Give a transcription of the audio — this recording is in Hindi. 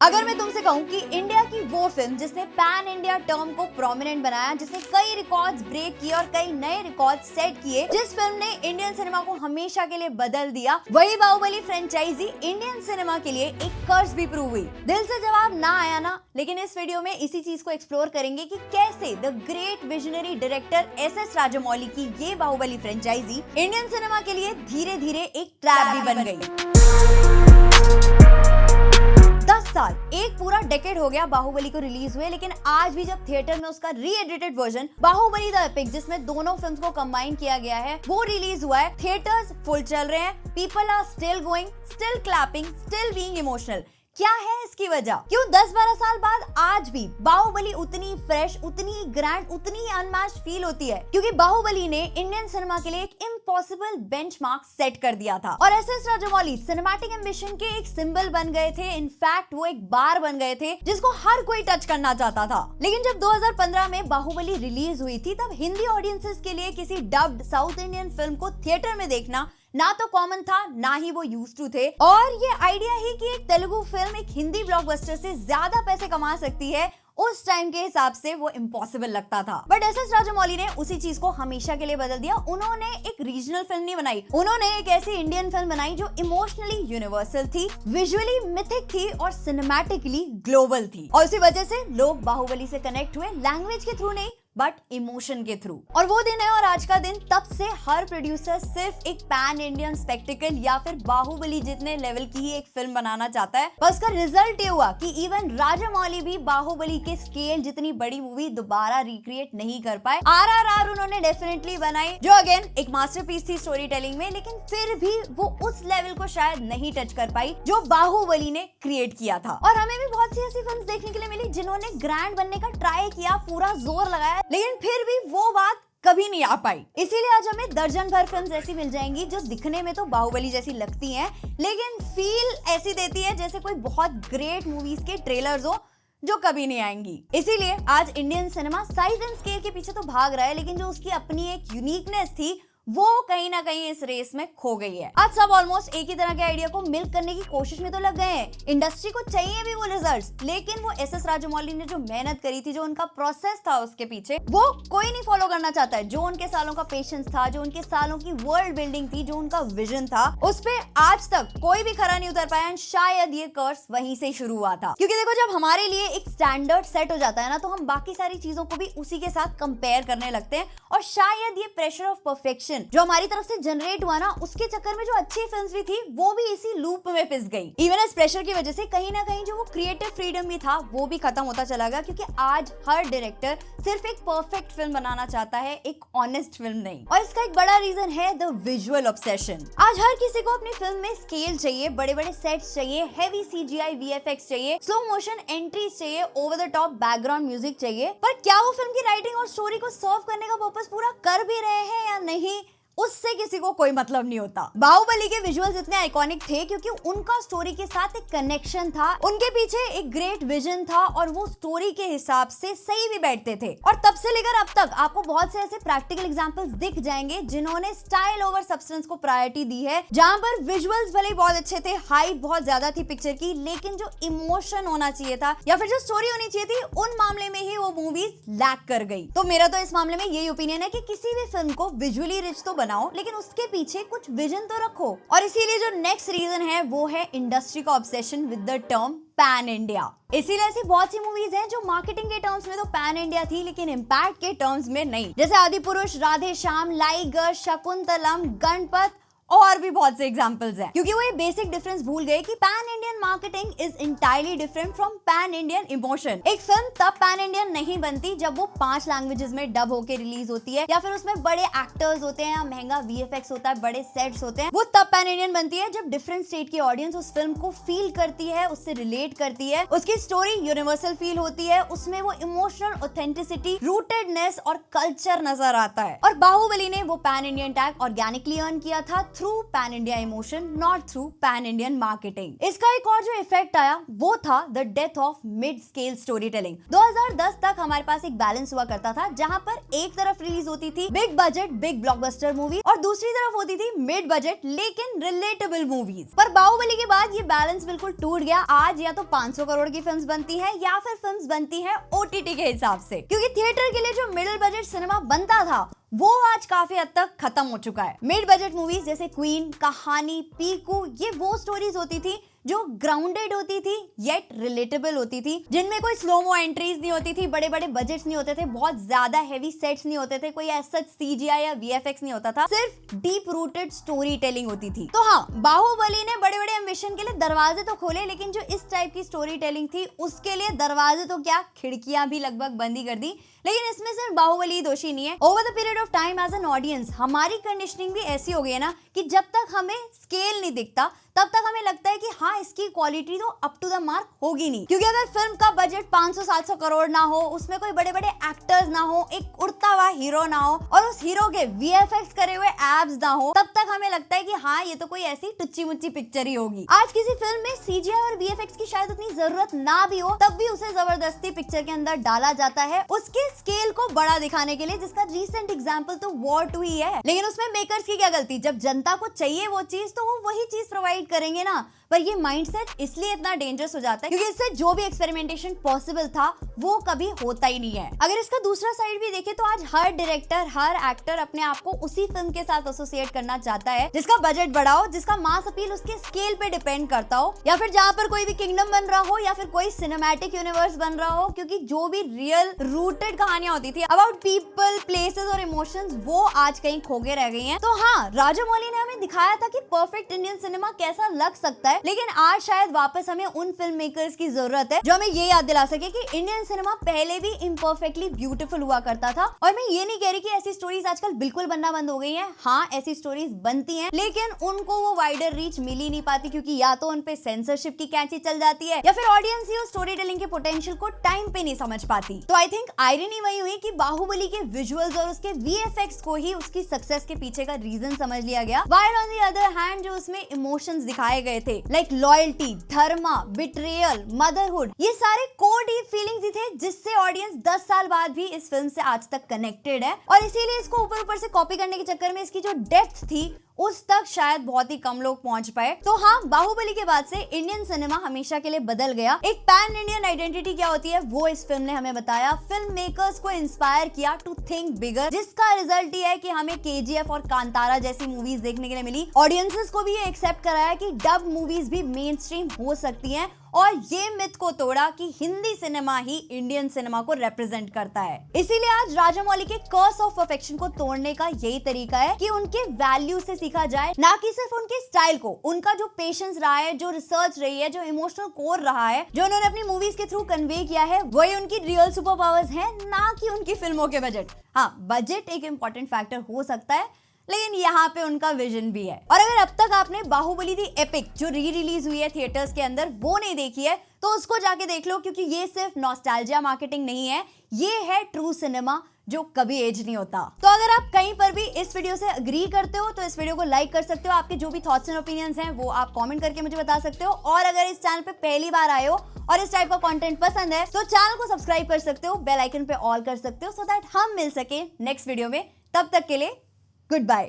अगर मैं तुमसे कहूं कि इंडिया की वो फिल्म जिसने पैन इंडिया टर्म को प्रोमिनेंट बनाया, जिसने कई रिकॉर्ड्स ब्रेक किए और कई नए रिकॉर्ड्स सेट किए, जिस फिल्म ने इंडियन सिनेमा को हमेशा के लिए बदल दिया, वही बाहुबली फ्रेंचाइजी इंडियन सिनेमा के लिए एक कर्ज भी प्रूव हुई। दिल से जवाब ना आया ना, लेकिन इस वीडियो में इसी चीज को एक्सप्लोर करेंगे कि कैसे the great visionary director S Rajamouli की ये बाहुबली फ्रेंचाइजी इंडियन सिनेमा के लिए धीरे धीरे एक ट्रैप भी बन गई। 10 साल, एक पूरा डेकेड हो गया बाहुबली को रिलीज हुए, लेकिन आज भी जब थिएटर में उसका re edited version Baahubali the epic, जिसमें दोनों फिल्म्स को कंबाइन किया गया है, वो रिलीज हुआ है, थिएटर्स फुल चल रहे हैं, people are still going, still clapping, still being emotional. क्या है इसकी वजह? क्यों 10-12 साल बाद आज भी बाहुबली उतनी फ्रेश, उतनी ग्रैंड, उतनी अनमैच्ड फील होती है? क्योंकि बाहुबली ने इंडियन सिनेमा के लिए एक इम्पॉसिबल बेंचमार्क सेट कर दिया था और एस राजामौली सिनेमैटिक एम्बिशन के एक सिंबल बन गए थे। इनफैक्ट वो एक बार बन गए थे जिसको हर कोई टच करना चाहता था। लेकिन जब 2015 में बाहुबली रिलीज हुई थी, तब हिंदी ऑडियंसेस के लिए किसी डब्ड साउथ इंडियन फिल्म को थिएटर में देखना ना तो कॉमन था, ना ही वो यूज्ड टू थे। और ये आइडिया ही कि एक तेलुगु फिल्म एक हिंदी ब्लॉकबस्टर से ज्यादा पैसे कमा सकती है, उस टाइम के हिसाब से वो इम्पॉसिबल लगता था। बट एस राजामौली ने उसी चीज को हमेशा के लिए बदल दिया। उन्होंने एक रीजनल फिल्म नहीं बनाई, उन्होंने एक ऐसी इंडियन फिल्म बनाई जो इमोशनली यूनिवर्सल थी, विजुअली मिथिक थी और सिनेमैटिकली ग्लोबल थी। और उसी वजह से लोग बाहुबली से कनेक्ट हुए, लैंग्वेज के थ्रू नहीं बट इमोशन के थ्रू। और वो दिन है और आज का दिन, तब से हर प्रोड्यूसर सिर्फ एक पैन इंडियन स्पेक्टिकल या फिर बाहुबली जितने लेवल की ही एक फिल्म बनाना चाहता है। बस का रिजल्ट ये हुआ कि इवन राजामौली भी बाहुबली के स्केल जितनी बड़ी मूवी दोबारा रिक्रिएट नहीं कर पाए। RRR उन्होंने डेफिनेटली बनाई, जो अगेन एक मास्टरपीस थी स्टोरी टेलिंग में, लेकिन फिर भी वो उस लेवल को शायद नहीं टच कर पाई जो बाहुबली ने क्रिएट किया था। और हमें भी बहुत सी ऐसी फिल्म देखने के लिए मिली जिन्होंने ग्रैंड बनने का ट्राई किया, पूरा जोर लगाया, लेकिन फिर भी वो बात कभी नहीं आ पाई। इसीलिए आज हमें दर्जन भर फिल्म्स ऐसी मिल जाएंगी जो दिखने में तो बाहुबली जैसी लगती हैं, लेकिन फील ऐसी देती है जैसे कोई बहुत ग्रेट मूवीज के ट्रेलर्स हो जो कभी नहीं आएंगी। इसीलिए आज Indian cinema size and scale के पीछे तो भाग रहा है, लेकिन जो उसकी अपनी एक यूनिकनेस थी वो कहीं ना कहीं इस रेस में खो गई है। आज सब ऑलमोस्ट एक ही तरह के आइडिया को मिल्क करने की कोशिश में तो लग गए हैं। इंडस्ट्री को चाहिए भी वो रिजल्ट्स, लेकिन वो एस राजामौली ने जो मेहनत करी थी, जो उनका प्रोसेस था उसके पीछे, वो कोई नहीं फॉलो करना चाहता है। जो उनके सालों का पेशेंस था, जो उनके सालों की वर्ल्ड बिल्डिंग थी, जो उनका विजन था, उस पे आज तक कोई भी खरा नहीं उतर पाया। एंड शायद ये कर्स वहीं से शुरू हुआ था, क्योंकि देखो जब हमारे लिए एक स्टैंडर्ड सेट हो जाता है ना, तो हम बाकी सारी चीजों को भी उसी के साथ कंपेयर करने लगते हैं। और शायद ये प्रेशर ऑफ परफेक्शन जो हमारी तरफ से जनरेट हुआ ना, उसके चक्कर में जो अच्छी फिल्म्स भी थी वो भी इसी लूप में पिस गई। इवन इस प्रेशर की वजह से कहीं ना कहीं जो वो क्रिएटिव फ्रीडम भी था वो भी खत्म होता चला गया, क्योंकि आज हर डायरेक्टर सिर्फ एक परफेक्ट फिल्म बनाना चाहता है, एक ऑनेस्ट फिल्म नहीं। और इसका एक बड़ा रीजन है द विजुअल ऑब्सेशन। आज हर किसी को अपनी फिल्म में स्केल चाहिए, बड़े बड़े सेट्स चाहिए, हेवी CGI VFX चाहिए, स्लो मोशन एंट्रीज चाहिए, over the top background music चाहिए। पर क्या वो फिल्म की राइटिंग और स्टोरी को सर्व करने का पर्पस पूरा कर भी रहे हैं या नहीं, उससे किसी को कोई मतलब नहीं होता। बाहुबली के विजुअल्स इतने आइकॉनिक थे क्योंकि उनका स्टोरी के साथ एक कनेक्शन था, उनके पीछे एक ग्रेट विजन था और वो स्टोरी के हिसाब से सही भी बैठते थे। और तब से लेकर अब तक आपको बहुत से ऐसे प्रैक्टिकल एग्जांपल्स दिख जाएंगे जिन्होंने स्टाइल ओवर सब्सटेंस को प्रायोरिटी दी है, जहां पर विजुअल्स भले बहुत अच्छे थे, हाइप बहुत ज्यादा थी पिक्चर की, लेकिन जो इमोशन होना चाहिए था या फिर जो स्टोरी होनी चाहिए थी, उन मामले में ही वो मूवीज लैक कर गई। तो मेरा तो इस मामले में यही ओपिनियन है कि किसी भी फिल्म को विजुअली रिच तो बनाओ, लेकिन उसके पीछे कुछ विजन तो रखो। और इसीलिए जो नेक्स्ट रीजन है वो है इंडस्ट्री का obsession with the term pan India. इसीलिए ऐसी बहुत सी मूवीज हैं जो मार्केटिंग के टर्म्स में तो पैन इंडिया थी, लेकिन इम्पैक्ट के टर्म्स में नहीं, जैसे आदिपुरुष, राधे श्याम, लाइगर, शकुंतलम, गणपत और भी बहुत से एग्जांपल्स हैं। क्योंकि वो ये बेसिक डिफरेंस भूल गए कि pan Indian marketing is entirely different from pan Indian emotion. एक फिल्म तब पैन इंडियन नहीं बनती जब वो 5 लैंग्वेजेस में डब होके रिलीज होती है, या फिर उसमें बड़े एक्टर्स होते हैं या महंगा VFX होता है, बड़े सेट्स होते हैं। वो तब पैन इंडियन बनती है जब डिफरेंट स्टेट की ऑडियंस उस फिल्म को फील करती है, उससे रिलेट करती है, उसकी स्टोरी यूनिवर्सल फील होती है, उसमें वो इमोशनल ऑथेंटिसिटी, रूटेडनेस और कल्चर नजर आता है। और बाहुबली ने वो pan Indian tag organically earn किया था through pan India emotion, not through pan Indian marketing. इसका एक और जो इफेक्ट आया वो था the death of mid scale story telling. 2010 तक हमारे पास एक बैलेंस हुआ करता था जहां पर एक तरफ रिलीज होती थी big budget big blockbuster movie और दूसरी तरफ होती थी मिड बजट लेकिन रिलेटेबल मूवीज। पर बाहुबली के बाद ये बैलेंस बिल्कुल टूट गया। आज या तो 500 करोड़ की फिल्म्स बनती है या फिर फिल्म्स बनती है ओटीटी के हिसाब से, क्योंकि थिएटर के लिए जो मिडिल बजट सिनेमा बनता था वो आज काफी हद तक खत्म हो चुका है। मिड बजट मूवीज जैसे क्वीन, कहानी, पीकू, ये वो स्टोरीज होती थी जो ग्राउंडेड होती थी येट रिलेटेबल होती थी, जिनमें कोई स्लोमो एंट्रीज नहीं होती थी, बड़े बड़े बजट्स नहीं होते थे, बहुत ज्यादा हेवी सेट्स नहीं होते थे, कोई ऐसा सीजीआई या वीएफएक्स नहीं होता था, सिर्फ डीप रूटेड स्टोरी टेलिंग होती थी। तो हाँ, बाहुबली ने बड़े बड़े एम्बिशन के लिए दरवाजे तो खोले, लेकिन जो इस टाइप की स्टोरी टेलिंग थी उसके लिए दरवाजे तो क्या, खिड़कियां भी लगभग बंद ही कर दी। लेकिन इसमें सिर्फ बाहुबली दोषी नहीं है। Over the period of time as an audience हमारी कंडीशनिंग भी ऐसी हो गई है ना कि जब तक हमें स्केल नहीं दिखता तब तक हमें लगता है कि हाँ, इसकी क्वालिटी तो अप टू द मार्क होगी नहीं, क्योंकि अगर फिल्म का बजट 500-700 करोड़ ना हो, उसमें कोई बड़े बड़े एक्टर्स ना हो, एक उड़ता हुआ हीरो ना हो और उस हीरो के वीएफएक्स करे हुए एब्स ना हो, तब तक हमें लगता है कि हाँ, ये तो कोई ऐसी टुच्ची मुच्ची पिक्चर ही होगी। आज किसी फिल्म में सीजीआई और वीएफएक्स की शायद उतनी जरूरत ना भी हो, तब भी उसे जबरदस्ती पिक्चर के अंदर डाला जाता है उसके स्केल को बड़ा दिखाने के लिए, जिसका रीसेंट एग्जांपल तो वॉर 2 ही है। लेकिन उसमें मेकर्स की क्या गलती, जब जनता को चाहिए वो चीज तो वो वही चीज प्रोवाइड करेंगे ना। पर ये माइंडसेट इसलिए इतना डेंजरस हो जाता है क्योंकि इससे जो भी एक्सपेरिमेंटेशन पॉसिबल था वो कभी होता ही नहीं है। अगर इसका दूसरा साइड भी देखें तो आज हर डायरेक्टर, हर एक्टर अपने आप को उसी फिल्म के साथ एसोसिएट करना चाहता है जिसका बजट बड़ा हो, जिसका मास अपील उसके स्केल पे डिपेंड करता हो, या फिर जहां पर कोई भी किंगडम बन रहा हो या फिर कोई सिनेमैटिक यूनिवर्स बन रहा हो, क्योंकि जो भी रियल रूटेड कहानियां होती थी अबाउट पीपल, प्लेसेस और इमोशंस, वो आज कहीं खो के रह गई हैं। तो हाँ, राजामौली ने हमें दिखाया था कि परफेक्ट इंडियन सिनेमा कैसा लग सकता है, लेकिन आज शायद वापस हमें उन फिल्म मेकर्स की जरूरत है जो हमें ये याद दिला सके कि इंडियन सिनेमा पहले भी इम्परफेक्टली ब्यूटीफुल हुआ करता था। और मैं ये नहीं कह रही कि ऐसी स्टोरीज आजकल बिल्कुल बनना बंद हो गई हैं। हाँ, ऐसी स्टोरीज बनती हैं, लेकिन उनको वो वाइडर रीच मिल ही नहीं पाती, क्योंकि या तो उन पे सेंसरशिप की कैंची चल जाती है या फिर ऑडियंस ही उस स्टोरी टेलिंग के पोटेंशियल को टाइम पे नहीं समझ पाती। तो आई थिंक आयरनी वही हुई कि बाहुबली के विजुअल्स और उसके वीएफएक्स को ही उसकी सक्सेस के पीछे का रीजन समझ लिया गया, while on the other hand जो उसमें इमोशंस दिखाए गए थे लाइक लॉयल्टी, धर्मा, बिट्रेयल, मदरहुड, ये सारे कोर डीप फीलिंग्स ही थे जिससे ऑडियंस 10 साल बाद भी इस फिल्म से आज तक कनेक्टेड है। और इसीलिए इसको ऊपर ऊपर से कॉपी करने के चक्कर में इसकी जो डेप्थ थी उस तक शायद बहुत ही कम लोग पहुंच पाए। तो हाँ, बाहुबली के बाद से इंडियन सिनेमा हमेशा के लिए बदल गया। एक पैन इंडियन आइडेंटिटी क्या होती है वो इस फिल्म ने हमें बताया, फिल्म मेकर्स को इंस्पायर किया टू थिंक बिगर, जिसका रिजल्ट ये है कि हमें केजीएफ और कांतारा जैसी मूवीज देखने के लिए मिली। ऑडियंसेस को भी ये एक्सेप्ट कराया कि डब मूवीज भी मेन स्ट्रीम हो सकती हैं, और ये मिथ को तोड़ा कि हिंदी सिनेमा ही इंडियन सिनेमा को रिप्रेजेंट करता है। इसीलिए आज राजामौली के कर्स ऑफ परफेक्शन को तोड़ने का यही तरीका है कि उनके वैल्यू से सीखा जाए, ना कि सिर्फ उनके स्टाइल को। उनका जो पेशेंस रहा है, जो रिसर्च रही है, जो इमोशनल कोर रहा है, जो उन्होंने अपनी मूवीज के थ्रू कन्वे किया है, वही उनकी रियल सुपर पावर्स है, ना कि उनकी फिल्मों के बजट। हाँ, बजट एक इंपॉर्टेंट फैक्टर हो सकता है, लेकिन यहाँ पे उनका विजन भी है। और अगर अब तक आपने बाहुबली दी एपिक जो री रिलीज हुई है थिएटर्स के अंदर वो नहीं देखी है तो उसको जाके देख लो, क्योंकि ये सिर्फ नॉस्टैल्जिया मार्केटिंग नहीं है, ये है ट्रू सिनेमा जो कभी एज नहीं होता। तो अगर आप कहीं पर भी इस वीडियो से अग्री करते हो तो इस वीडियो को लाइक कर सकते हो, आपके जो भी थॉट्स एंड ओपिनियंस हैं वो आप कमेंट करके मुझे बता सकते हो। और अगर इस चैनल पे पहली बार आए हो और इस टाइप का कंटेंट पसंद है तो चैनल को सब्सक्राइब कर सकते हो, बेल आइकन पे ऑल कर सकते हो, सो दैट हम मिल सके नेक्स्ट वीडियो में। तब तक के लिए गुड बाय।